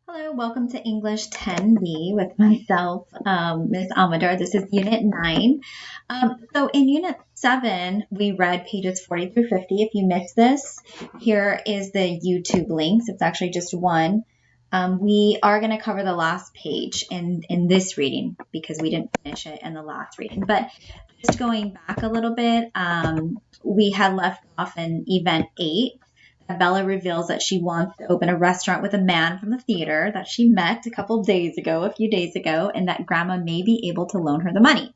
Hello, welcome to English 10B with myself, Ms. Amador. This is Unit 9. So in Unit 7, we read pages 40 through 50. If you missed this, here is the YouTube links. It's actually just one. We are going to cover the last page in this reading because we didn't finish it in the last reading. But just going back a little bit, we had left off in Event 8. Bella reveals that she wants to open a restaurant with a man from the theater that she met a few days ago, and that Grandma may be able to loan her the money.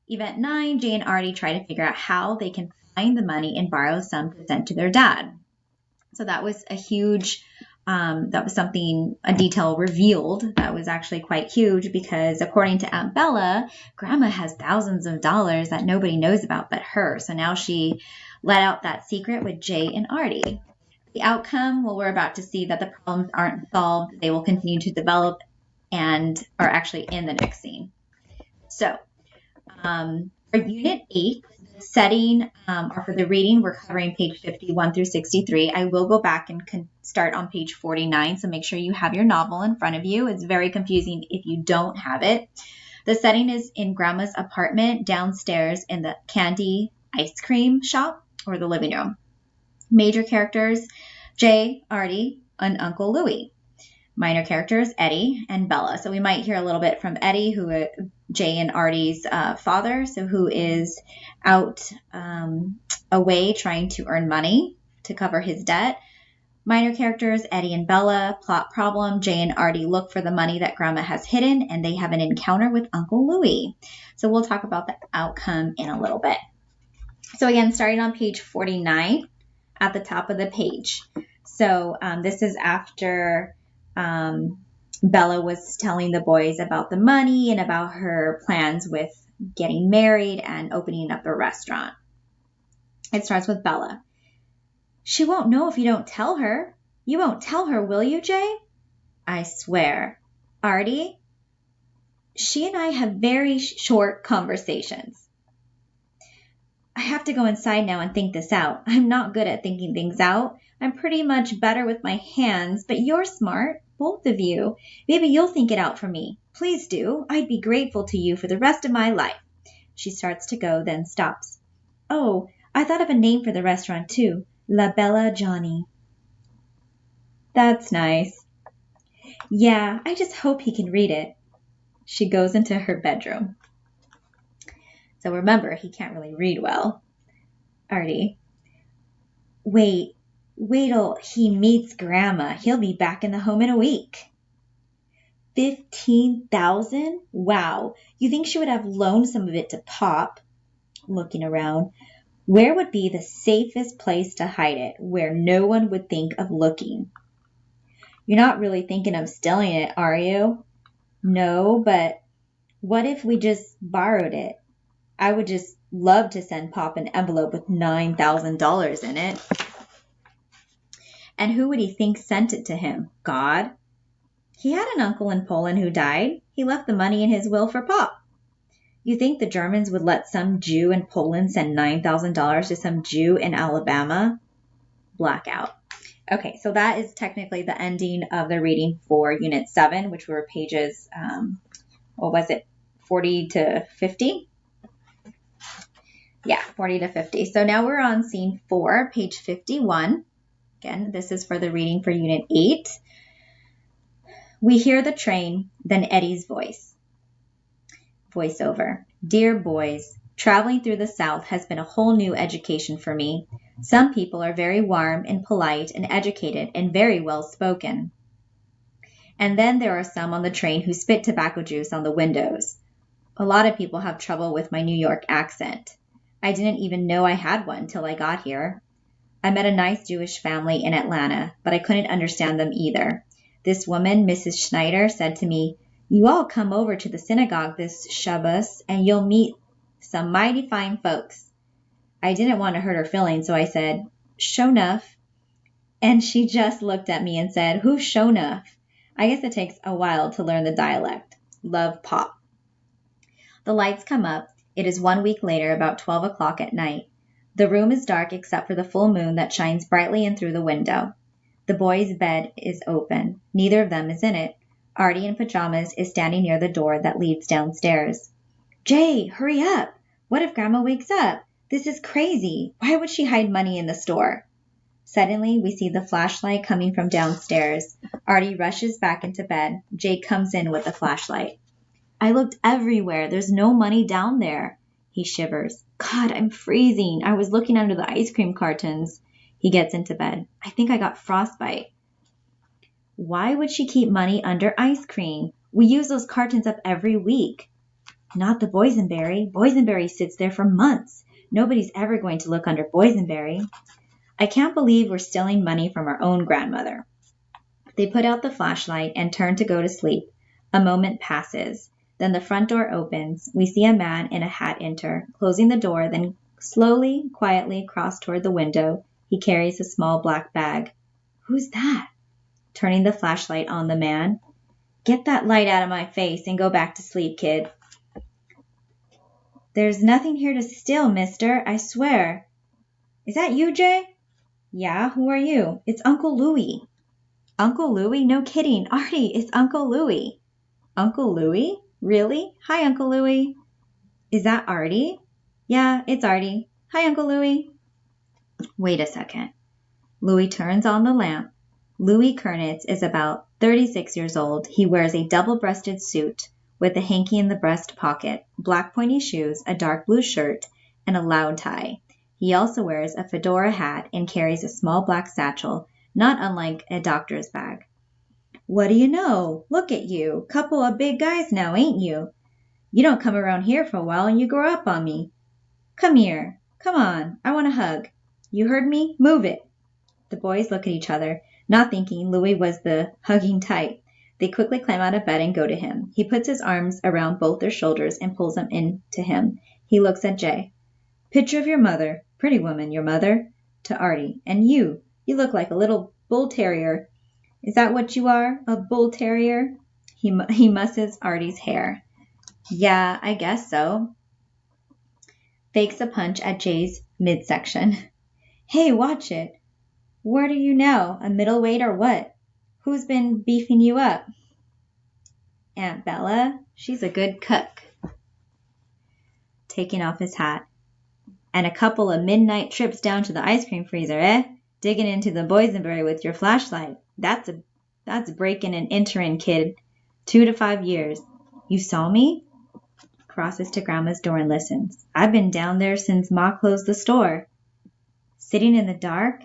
Event 9, Jay and Artie try to figure out how they can find the money and borrow some to send to their dad. So that was a huge, a detail revealed that was actually quite huge because according to Aunt Bella, Grandma has thousands of dollars that nobody knows about but her. So now she let out that secret with Jay and Artie. The outcome, well, we're about to see that the problems aren't solved. They will continue to develop and are actually in the next scene. So for Unit 8, the setting, or for the reading, we're covering page 51 through 63. I will go back and start on page 49, so make sure you have your novel in front of you. It's very confusing if you don't have it. The setting is in Grandma's apartment downstairs in the candy ice cream shop or the living room. Major characters, Jay, Artie, and Uncle Louie. Minor characters, Eddie and Bella. So we might hear a little bit from Eddie, Jay and Artie's father, so who is out away trying to earn money to cover his debt. Minor characters, Eddie and Bella. Plot problem, Jay and Artie look for the money that Grandma has hidden, and they have an encounter with Uncle Louie. So we'll talk about the outcome in a little bit. So again, starting on page 49 at the top of the page. So this is after Bella was telling the boys about the money and about her plans with getting married and opening up a restaurant. It starts with Bella. She won't know if you don't tell her. You won't tell her, will you, Jay? I swear. Artie? She and I have very short conversations. I have to go inside now and think this out. I'm not good at thinking things out. I'm pretty much better with my hands, but you're smart, both of you. Maybe you'll think it out for me. Please do. I'd be grateful to you for the rest of my life. She starts to go, then stops. Oh, I thought of a name for the restaurant too. La Bella Johnny. That's nice. Yeah, I just hope he can read it. She goes into her bedroom. So remember, he can't really read well. Artie. Wait till he meets Grandma. He'll be back in the home in a week. 15,000? Wow. You think she would have loaned some of it to Pop? Looking around. Where would be the safest place to hide it, where no one would think of looking? You're not really thinking of stealing it, are you? No, but what if we just borrowed it? I would just love to send Pop an envelope with $9,000 in it. And who would he think sent it to him? God? He had an uncle in Poland who died. He left the money in his will for Pop. You think the Germans would let some Jew in Poland send $9,000 to some Jew in Alabama? Blackout. Okay, so that is technically the ending of the reading for Unit 7, which were pages, 40 to 50? Yeah, 40 to 50. So now we're on scene 4, page 51. Again, this is for the reading for Unit 8. We hear the train, then Eddie's voice. Voiceover. Dear boys, traveling through the South has been a whole new education for me. Some people are very warm and polite and educated and very well spoken. And then there are some on the train who spit tobacco juice on the windows. A lot of people have trouble with my New York accent. I didn't even know I had one till I got here. I met a nice Jewish family in Atlanta, but I couldn't understand them either. This woman, Mrs. Schneider, said to me, You all come over to the synagogue this Shabbos and you'll meet some mighty fine folks. I didn't want to hurt her feelings, so I said, Shonuf. And she just looked at me and said, Who's Shonuf? I guess it takes a while to learn the dialect. Love, Pop. The lights come up. It is 1 week later, about 12 o'clock at night. The room is dark except for the full moon that shines brightly in through the window. The boys' bed is open. Neither of them is in it. Artie in pajamas is standing near the door that leads downstairs. Jay, hurry up! What if Grandma wakes up? This is crazy. Why would she hide money in the store? Suddenly, we see the flashlight coming from downstairs. Artie rushes back into bed. Jay comes in with the flashlight. I looked everywhere. There's no money down there. He shivers. God, I'm freezing. I was looking under the ice cream cartons. He gets into bed. I think I got frostbite. Why would she keep money under ice cream? We use those cartons up every week. Not the boysenberry. Boysenberry sits there for months. Nobody's ever going to look under boysenberry. I can't believe we're stealing money from our own grandmother. They put out the flashlight and turn to go to sleep. A moment passes. Then the front door opens. We see a man in a hat enter, closing the door, then slowly, quietly cross toward the window. He carries a small black bag. Who's that? Turning the flashlight on the man. Get that light out of my face and go back to sleep, kid. There's nothing here to steal, mister, I swear. Is that you, Jay? Yeah, who are you? It's Uncle Louie. Uncle Louie? No kidding. Artie, it's Uncle Louie. Uncle Louie? Really? Hi, Uncle Louie. Is that Artie? Yeah, it's Artie. Hi, Uncle Louie. Wait a second. Louie turns on the lamp. Louie Kernitz is about 36 years old. He wears a double-breasted suit with a hanky in the breast pocket, black pointy shoes, a dark blue shirt, and a loud tie. He also wears a fedora hat and carries a small black satchel, not unlike a doctor's bag. What do you know? Look at you. Couple of big guys now, ain't you? You don't come around here for a while and you grow up on me. Come here. Come on. I want a hug. You heard me? Move it. The boys look at each other, not thinking Louie was the hugging type. They quickly climb out of bed and go to him. He puts his arms around both their shoulders and pulls them into him. He looks at Jay. Picture of your mother. Pretty woman, your mother. To Artie. And you look like a little bull terrier. Is that what you are, a bull terrier? He musses Artie's hair. Yeah, I guess so. Fakes a punch at Jay's midsection. Hey, watch it. What are you now, a middleweight or what? Who's been beefing you up? Aunt Bella. She's a good cook. Taking off his hat. And a couple of midnight trips down to the ice cream freezer, eh? Digging into the boysenberry with your flashlight. That's breaking and entering, kid. 2 to 5 years. You saw me? Crosses to Grandma's door and listens. I've been down there since Ma closed the store. Sitting in the dark?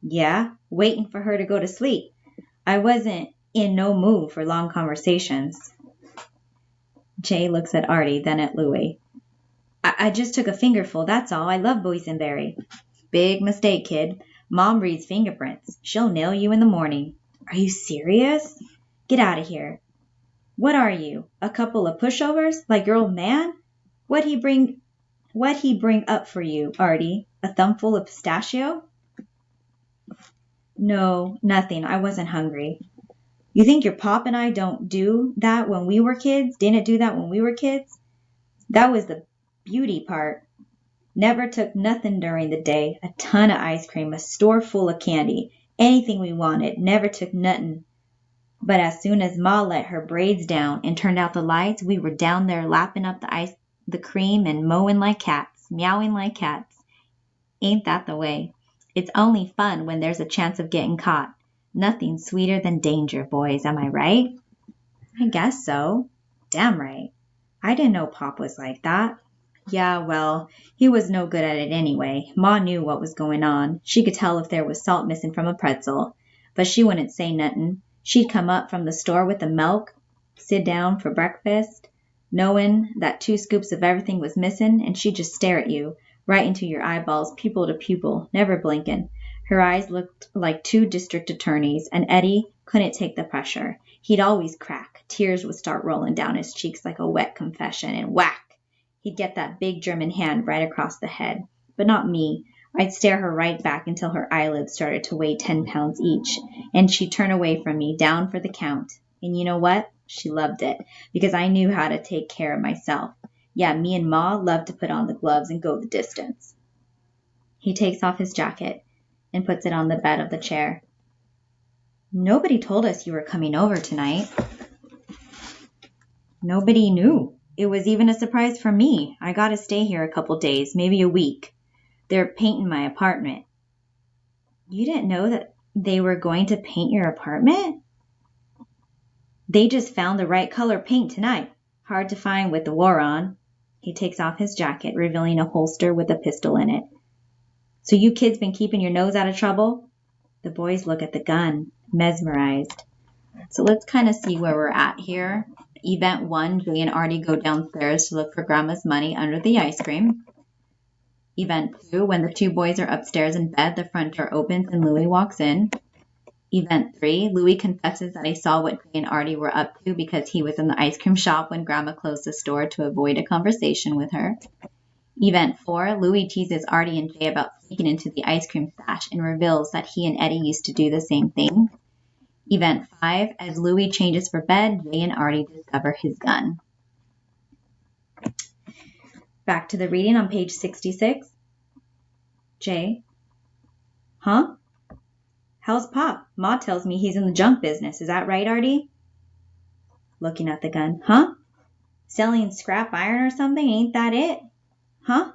Yeah, waiting for her to go to sleep. I wasn't in no mood for long conversations. Jay looks at Artie, then at Louie. I just took a fingerful, that's all. I love boysenberry. Big mistake, kid. Mom reads fingerprints. She'll nail you in the morning. Are you serious? Get out of here. What are you? A couple of pushovers? Like your old man? What'd he bring up for you, Artie? A thumbful of pistachio? No, nothing. I wasn't hungry. You think your pop and I don't do that when we were kids? Didn't do that when we were kids? That was the beauty part. Never took nothing during the day. A ton of ice cream, a store full of candy. Anything we wanted. Never took nothing. But as soon as Ma let her braids down and turned out the lights, we were down there lapping up the cream and mowing like cats, meowing like cats. Ain't that the way? It's only fun when there's a chance of getting caught. Nothing sweeter than danger, boys, am I right? I guess so. Damn right. I didn't know Pop was like that. Yeah, well, he was no good at it anyway. Ma knew what was going on. She could tell if there was salt missing from a pretzel. But she wouldn't say nothing. She'd come up from the store with the milk, sit down for breakfast, knowing that 2 scoops of everything was missing, and she'd just stare at you, right into your eyeballs, pupil to pupil, never blinking. Her eyes looked like 2 district attorneys, and Eddie couldn't take the pressure. He'd always crack. Tears would start rolling down his cheeks like a wet confession, and whack! He'd get that big German hand right across the head. But not me. I'd stare her right back until her eyelids started to weigh 10 pounds each, and she'd turn away from me, down for the count. And you know what? She loved it, because I knew how to take care of myself. Yeah, me and Ma loved to put on the gloves and go the distance. He takes off his jacket and puts it on the bed of the chair. Nobody told us you were coming over tonight. Nobody knew. It was even a surprise for me. I gotta stay here a couple days, maybe a week. They're painting my apartment. You didn't know that they were going to paint your apartment? They just found the right color paint tonight. Hard to find with the war on. He takes off his jacket, revealing a holster with a pistol in it. So you kids been keeping your nose out of trouble? The boys look at the gun, mesmerized. So let's kind of see where we're at here. Event 1, Julie and Artie go downstairs to look for Grandma's money under the ice cream. Event 2, when the two boys are upstairs in bed, the front door opens and Louie walks in. Event 3, Louie confesses that he saw what Jay and Artie were up to because he was in the ice cream shop when Grandma closed the store to avoid a conversation with her. Event 4, Louie teases Artie and Jay about sneaking into the ice cream stash and reveals that he and Eddie used to do the same thing. Event 5, as Louie changes for bed, Jay and Artie discover his gun. Back to the reading on page 66. Jay. Huh? How's Pop? Ma tells me he's in the junk business. Is that right, Artie? Looking at the gun. Huh? Selling scrap iron or something? Ain't that it? Huh?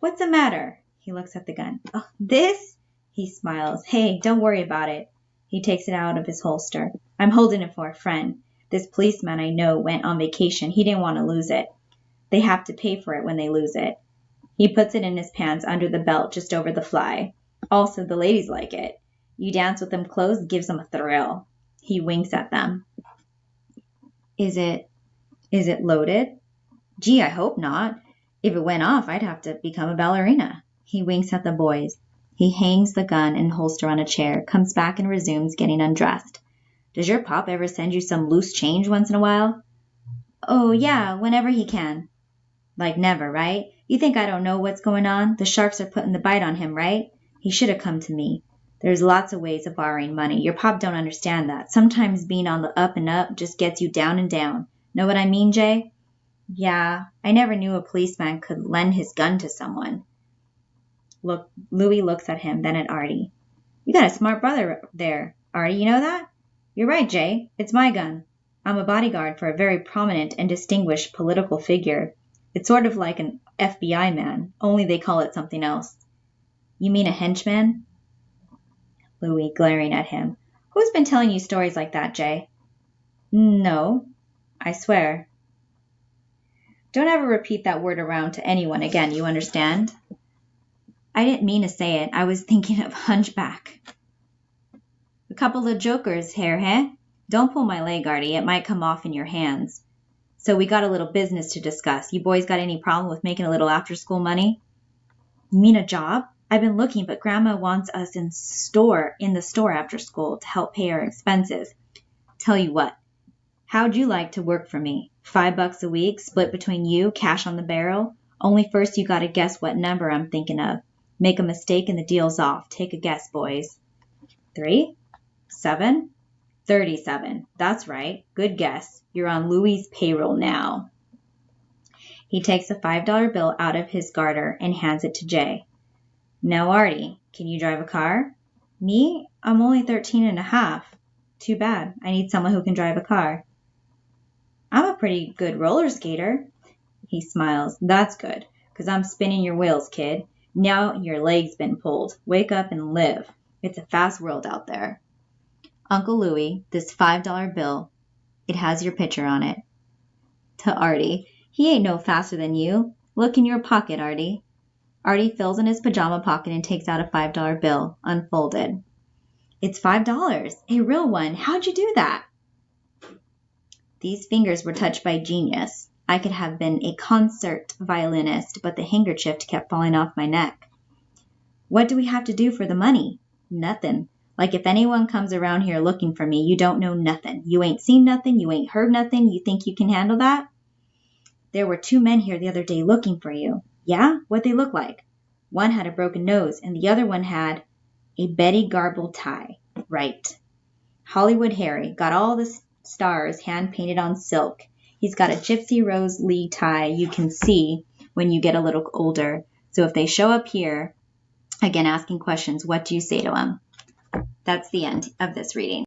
What's the matter? He looks at the gun. Oh, this? He smiles. Hey, don't worry about it. He takes it out of his holster. I'm holding it for a friend. This policeman I know went on vacation. He didn't want to lose it. They have to pay for it when they lose it. He puts it in his pants under the belt just over the fly. Also, the ladies like it. You dance with them close, gives them a thrill. He winks at them. Is it loaded? Gee, I hope not. If it went off, I'd have to become a ballerina. He winks at the boys. He hangs the gun and holster on a chair, comes back and resumes getting undressed. Does your pop ever send you some loose change once in a while? Oh, yeah, whenever he can. Like never, right? You think I don't know what's going on? The sharks are putting the bite on him, right? He should have come to me. There's lots of ways of borrowing money. Your pop don't understand that. Sometimes being on the up and up just gets you down and down. Know what I mean, Jay? Yeah, I never knew a policeman could lend his gun to someone. Look, Louie looks at him, then at Artie. You got a smart brother there, Artie, you know that? You're right, Jay. It's my gun. I'm a bodyguard for a very prominent and distinguished political figure. It's sort of like an FBI man, only they call it something else. You mean a henchman? Louie, glaring at him. Who's been telling you stories like that, Jay? No, I swear. Don't ever repeat that word around to anyone again, you understand? I didn't mean to say it. I was thinking of hunchback. A couple of jokers here, eh? Don't pull my leg, Artie. It might come off in your hands. So we got a little business to discuss. You boys got any problem with making a little after-school money? You mean a job? I've been looking, but Grandma wants us in the store after school to help pay our expenses. Tell you what, how'd you like to work for me? $5 a week, split between you, cash on the barrel? Only first you gotta guess what number I'm thinking of. Make a mistake and the deal's off. Take a guess, boys. 3? 7? 37. That's right. Good guess. You're on Louie's payroll now. He takes a $5 bill out of his garter and hands it to Jay. Now, Artie, can you drive a car? Me? I'm only 13 and a half. Too bad. I need someone who can drive a car. I'm a pretty good roller skater. He smiles. That's good, 'cause I'm spinning your wheels, kid. Now your leg's been pulled. Wake up and live. It's a fast world out there. Uncle Louie, this $5 bill, it has your picture on it. To Artie, he ain't no faster than you. Look in your pocket, Artie. Artie fills in his pajama pocket and takes out a $5 bill, unfolded. It's $5, a real one. How'd you do that? These fingers were touched by genius. I could have been a concert violinist, but the handkerchief kept falling off my neck. What do we have to do for the money? Nothing. Like if anyone comes around here looking for me, you don't know nothing. You ain't seen nothing. You ain't heard nothing. You think you can handle that? There were 2 men here the other day looking for you. Yeah? What'd they look like? One had a broken nose, and the other one had a Betty Garble tie. Right. Hollywood Harry got all the stars hand-painted on silk. He's got a Gypsy Rose Lee tie you can see when you get a little older. So if they show up here, again asking questions, what do you say to them? That's the end of this reading.